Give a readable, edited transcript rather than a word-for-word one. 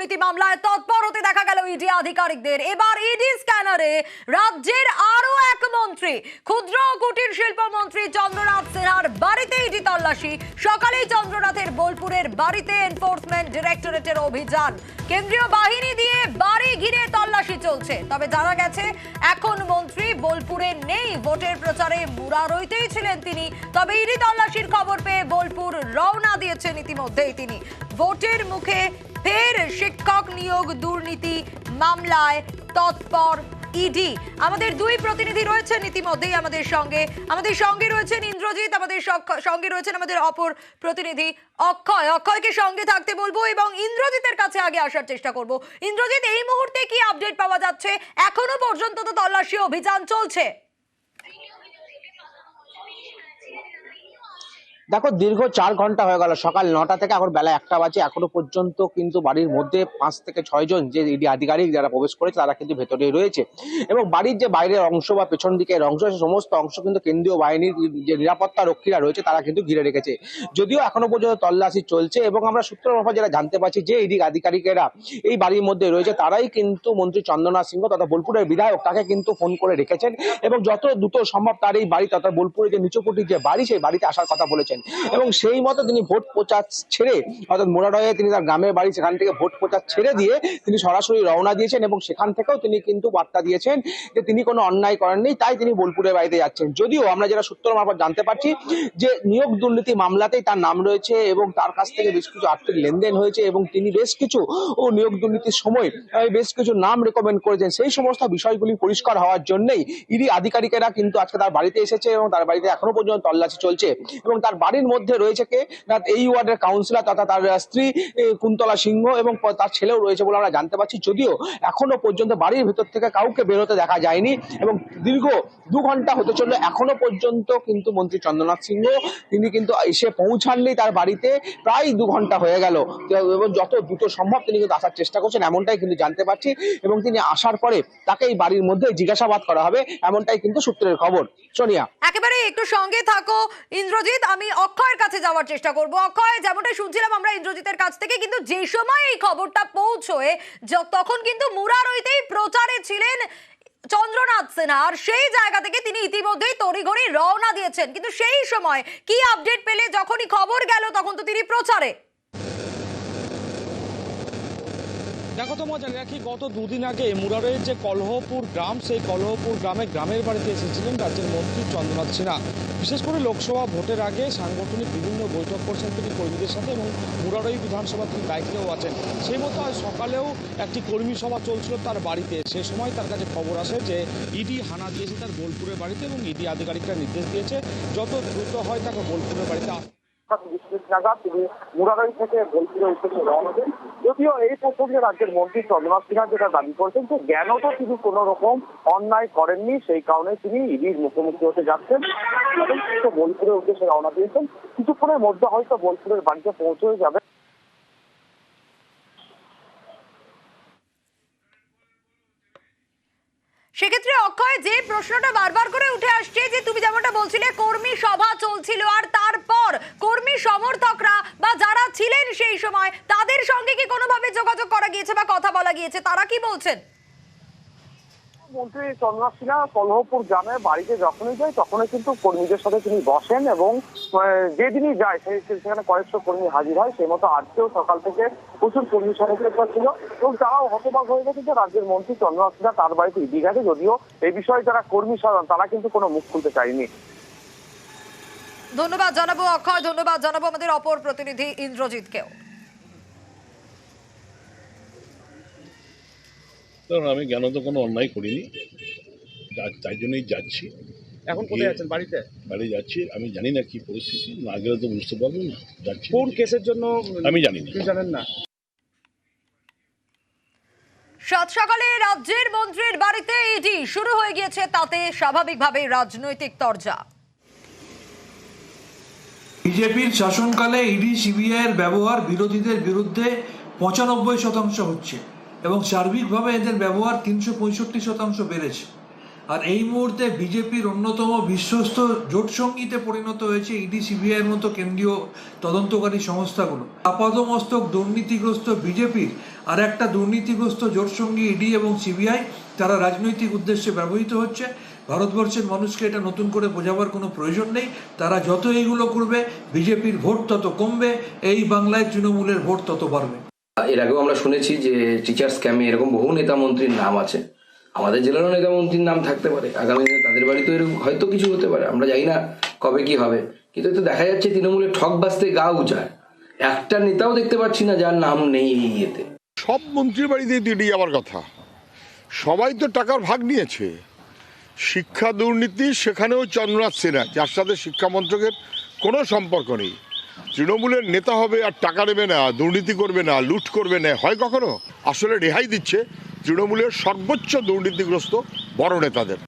দুর্নীতি মামলায় তৎপর হতে দেখা গেল ইডি আধিকারিকদের। এবার ইডি স্ক্যানারে রাজ্যের আরো এক মন্ত্রী, ক্ষুদ্র ও কুটির শিল্প মন্ত্রী চন্দ্রনাথ সিনহার বাড়িতে ইডি তল্লাশি। সকালেই চন্দ্রনাথের বোলপুরের বাড়িতে এনফোর্সমেন্ট ডিরেক্টরেটের অভিযান, কেন্দ্রীয় বাহিনী দিয়ে বাড়ি ঘিরে তল্লাশি চলছে। তবে জানা গেছে এখন মন্ত্রী বোলপুরে নেই, ভোটের প্রচারে মুরারইতেই ছিলেন তিনি। তবে ইডি তল্লাশির খবর পেয়ে বোলপুর রওনা দিয়েছেন ইতিমধ্যেই তিনি। ভোটের মুখে ফের শিক্ষক নিয়োগ দুর্নীতি মামলায় তৎপর ইডি। আমাদের দুই প্রতিনিধি রয়েছেন ইতিমধ্যেই আমাদের সঙ্গে রয়েছেন ইন্দ্রজিৎ, আমাদের সঙ্গে রয়েছেন আমাদের অপর প্রতিনিধি অক্ষয়। অক্ষয়কে সঙ্গে থাকতে বলবো এবং ইন্দ্রজিতের কাছে আগে আসার চেষ্টা করব। ইন্দ্রজিৎ, এই মুহূর্তে কি আপডেট পাওয়া যাচ্ছে? এখনো পর্যন্ত তো তল্লাশি অভিযান চলছে। দেখো, দীর্ঘ 4 ঘন্টা হয়ে গেল, সকাল 9টা থেকে এখন বেলা 1টা বাজে। এখনো পর্যন্ত কিন্তু বাড়ির মধ্যে 5 থেকে 6 জন যে ইডি আধিকারিক যারা প্রবেশ করেছে তারা কিন্তু ভেতরে রয়েছে। এবং বাড়ির যে বাইরের অংশ বা পেছন দিকের অংশ, সমস্ত অংশ কিন্তু কেন্দ্রীয় বাহিনীর যে নিরাপত্তা রক্ষীরা রয়েছে তারা কিন্তু ঘিরে রেখেছে। যদিও এখনো পর্যন্ত তল্লাশি চলছে এবং আমরা সূত্র মারফত যারা জানতে পারছি যে ইডি আধিকারিকেরা এই বাড়ির মধ্যে রয়েছে তারাই কিন্তু মন্ত্রী চন্দ্রনাথ সিংহ তথা বোলপুরের বিধায়ক তাকে কিন্তু ফোন করে রেখেছেন এবং যত দ্রুত সম্ভব তার এই বাড়ি তথা বোলপুরের যে নিচুকুটির যে বাড়ি সেই বাড়িতে আসার কথা বলেছেন। এবং সেই মতো তিনি ভোট প্রচার ছেড়ে, অর্থাৎ মোরাডয়ে তিনি তার গ্রামের বাড়ি সেখান থেকে ভোট প্রচার ছেড়ে দিয়ে তিনি সরাসরি রওনা দিয়েছেন এবং সেখান থেকেও তিনি কিন্তু বার্তা দিয়েছেন যে তিনি কোনো অন্যায় করেননি, তাই তিনি বোলপুরের বাড়িতে যাচ্ছেন। যদিও আমরা যারা সূত্র মারফত জানতে পারছি যে নিয়োগ দুর্নীতি মামলাতেই তার নাম রয়েছে এবং তার কাছ থেকে বেশ কিছু আর্থিক লেনদেন হয়েছে এবং তিনি বেশ কিছু নিয়োগ দুর্নীতির সময় বেশ কিছু নাম রেকমেন্ড করেছেন। সেই সমস্ত বিষয়গুলি পরিষ্কার হওয়ার জন্যই ইডি আধিকারিকেরা কিন্তু আজকে তার বাড়িতে এসেছে এবং তার বাড়িতে এখনো পর্যন্ত তল্লাশি চলছে। এবং তার বাড়ির মধ্যে রয়েছে কে না, এই ওয়ার্ডের কাউন্সিলর তথা তার স্ত্রী কুন্তলা সিংহ এবং তার ছেলেও রয়েছে বলে আমরা জানতে পারছি। যদিও এখনো পর্যন্ত বাড়ির ভেতর থেকে কাউকে বেরোতে দেখা যায়নি এবং দীর্ঘ 2 ঘন্টা হতে চললো, এখনো পর্যন্ত কিন্তু মন্ত্রী চন্দ্রনাথ সিংহ তিনি কিন্তু এসে পৌঁছাননি তার বাড়িতে। প্রায় 2 ঘন্টা হয়ে গেল এবং যত দ্রুত সম্ভব তিনি কিন্তু আসার চেষ্টা করছেন এমনটাই কিন্তু জানতে পারছি। এবং তিনি আসার পরে তাকে এই বাড়ির মধ্যে জিজ্ঞাসাবাদ করা হবে এমনটাই কিন্তু সূত্রের খবর। সোনিয়া, একেবারে একটু সঙ্গে থাকো ইন্দ্রজিৎ, আমি অক্ষয়ের কাছে যাওয়ার চেষ্টা করব। অক্ষয়, যেমনটা শুনছিলাম আমরা ইন্দ্রজিতের কাছ থেকে, কিন্তু যে সময় এই খবরটা পৌঁছয় তখন কিন্তু মুরারইতেই প্রচারে ছিলেন চন্দ্রনাথ সিনহা, আর সেই জায়গা থেকে তিনি ইতিমধ্যেই তড়িঘড়ি রওনা দিয়েছেন। কিন্তু সেই সময় কি আপডেট পেলে? যখনই খবর গেল তখন তো তিনি প্রচারে। দেখো, তোমার জানি রাখি গত 2 দিন আগে মুরারইয়ের যে কলহপুর গ্রাম, সেই কলহপুর গ্রামের বাড়িতে এসেছিলেন রাজ্যের মন্ত্রী চন্দ্রনাথ সিনহা। বিশেষ করে লোকসভা ভোটের আগে সাংগঠনিক বিভিন্ন বৈঠক করছেন তিনি কর্মীদের সাথে এবং মুরারই বিধানসভা তিনি দায়িত্বেও আছেন। সেই মতো আজ সকালেও একটি কর্মী সভা চলছিল তার বাড়িতে। সে সময় তার কাছে খবর আসে যে ইডি হানা দিয়েছে তার বোলপুরের বাড়িতে এবং ইডি আধিকারিকরা নির্দেশ দিয়েছে যত দ্রুত হয় তাকে বোলপুরের বাড়িতে নাগাদ তিনি মুরারই থেকে বোলপুরে উদ্দেশ্যে রওনা দেন। যদিও এই প্রসঙ্গে রাজ্যের মন্ত্রী চন্দ্রনাথ সিনহা যেটা দাবি করেছেন যে জ্ঞানত তিনি কোন রকম অন্যায় করেননি, সেই কারণে তিনি ইডির মুখোমুখি হতে যাচ্ছেন। বোলপুরের উদ্দেশ্যে রওনা দিয়েছেন, কিছুক্ষণের মধ্যে হয়তো বোলপুরের বাড়িতে পৌঁছে যাবে। সেক্ষেত্রে অক্ষয়, যে প্রশ্নটা বারবার করে উঠে আসছে যে তুমি যেমনটা বলছিলে কর্মী সভা চলছিল আর তারপর কর্মী সমর্থকরা বা যারা ছিলেন সেই সময় তাদের সঙ্গে কি কোনোভাবে যোগাযোগ করা গিয়েছে বা কথা বলা গিয়েছে, তারা কি বলছেন? মন্ত্রী চন্দ্রনাথ সিনহা কলহপুর গ্রামে বাড়িতে যখনই যায় তখনই কিন্তু কর্মীদের সাথে তিনি বসেন এবং যেদিনই যায় সেখানে কয়েকশো কর্মী হাজির হয়। সেই মতো আজকেও সকাল থেকে প্রচুর কর্মী সমর্থক ছিল এবং তারাও হতবাক হয়ে গেছে যে রাজ্যের মন্ত্রী চন্দ্রনাথ সিনহা তার বাড়িতে ইডি গেছে। যদিও এই বিষয়ে যারা কর্মী তারা কিন্তু কোনো মুখ খুলতে চায়নি। ধন্যবাদ জানাবো অক্ষয়, ধন্যবাদ জানাবো আমাদের অপর প্রতিনিধি ইন্দ্রজিৎকেও। আমি জ্ঞানত কোনো অন্যায় করিনি, তাই জন্যই যাচ্ছি। এখন কোথায় আছেন? বাড়িতে বাড়ি যাচ্ছি। আমি জানি না কি পরিস্থিতি, না গেলে তো বুঝতে পারবো না। যাচ্ছি। কোন কেসের জন্য আমি জানি না। জানেন না? সাত সকালে রাজ্যের মন্ত্রীর বাড়িতে ইডি শুরু হয়ে গিয়েছে, তাতে স্বাভাবিকভাবে রাজনৈতিক তরজা। বিজেপির শাসনকালে ইডি সিবিআইয়ের ব্যবহার বিরোধীদের বিরুদ্ধে 95% হচ্ছে এবং সার্বিকভাবে এদের ব্যবহার 365% বেড়েছে। আর এই মুহূর্তে বিজেপির অন্যতম বিশ্বস্ত জোট সঙ্গীতে পরিণত হয়েছে ইডি সিবিআইয়ের মতো কেন্দ্রীয় তদন্তকারী সংস্থাগুলো। আপাদমস্তক দুর্নীতিগ্রস্ত বিজেপির আর একটা দুর্নীতিগ্রস্ত জোটসঙ্গী ইডি এবং সিবিআই তারা রাজনৈতিক উদ্দেশ্যে ব্যবহৃত হচ্ছে। ভারতবর্ষের মানুষকে এটা নতুন করে বোঝাবার কোনো প্রয়োজন নেই। তারা যত এইগুলো করবে বিজেপির ভোট তত কমবে, এই বাংলায় তৃণমূলের ভোট তত বাড়বে। এর আগেও আমরা শুনেছি যে টিচার স্ক্যামে এরকম বহু নেতা মন্ত্রীর নাম আছে। আমাদের জেলারও নেতা মন্ত্রীর নাম থাকতে পারে, আগামী দিনে তাদের বাড়িতেও এরকম হয়তো কিছু হতে পারে, আমরা জানি না কবে কি হবে। কিন্তু তো দেখা যাচ্ছে তৃণমূলের ঠক বাজতে গা উজায়, একটা নেতাও দেখতে পাচ্ছি না যার নাম নেই এই ইয়েতে। সব মন্ত্রীর বাড়িতেই ইডি যাওয়ার কথা, সবাই তো টাকার ভাগ নিয়েছে। শিক্ষা দুর্নীতি সেখানেও চন্দ্রনাথ সিনহা, যার সাথে শিক্ষামন্ত্রকের কোনো সম্পর্ক নেই, তৃণমূলের নেতা হবে আর টাকা নেবে না, দুর্নীতি করবে না, লুট করবে না, হয় কখনো? আসলে রেহাই দিচ্ছে তৃণমূলের সর্বোচ্চ দুর্নীতিগ্রস্ত বড় নেতাদের।